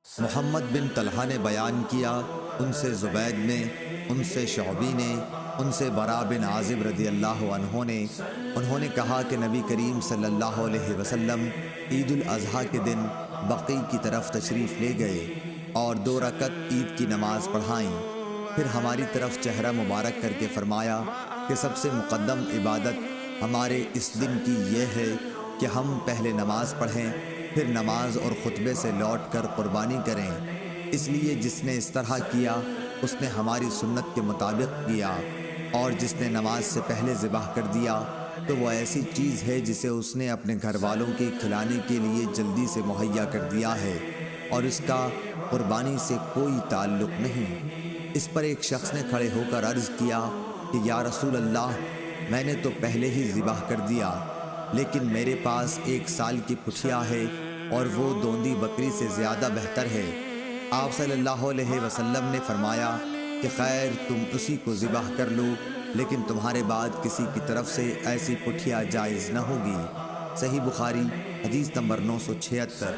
محمد بن طلحہ نے بیان کیا، ان سے زبید نے، ان سے شعبی نے، ان سے برا بن عازب رضی اللہ عنہ نے، انہوں نے کہا کہ نبی کریم صلی اللہ علیہ وسلم عید الاضحیٰ کے دن بقیع کی طرف تشریف لے گئے اور 2 رکعت عید کی نماز پڑھائیں، پھر ہماری طرف چہرہ مبارک کر کے فرمایا کہ سب سے مقدم عبادت ہمارے اس دن کی یہ ہے کہ ہم پہلے نماز پڑھیں، پھر نماز اور خطبے سے لوٹ کر قربانی کریں، اس لیے جس نے اس طرح کیا اس نے ہماری سنت کے مطابق کیا، اور جس نے نماز سے پہلے ذبح کر دیا تو وہ ایسی چیز ہے جسے اس نے اپنے گھر والوں کے کھلانے کے لیے جلدی سے مہیا کر دیا ہے اور اس کا قربانی سے کوئی تعلق نہیں۔ اس پر ایک شخص نے کھڑے ہو کر عرض کیا کہ یا رسول اللہ، میں نے تو پہلے ہی ذبح کر دیا، لیکن میرے پاس 1 سال کی پٹھیا ہے اور وہ دوندی بکری سے زیادہ بہتر ہے۔ آپ صلی اللہ علیہ وسلم نے فرمایا کہ خیر، تم اسی کو ذبح کر لو، لیکن تمہارے بعد کسی کی طرف سے ایسی پٹھیا جائز نہ ہوگی۔ صحیح بخاری، حدیث نمبر 976۔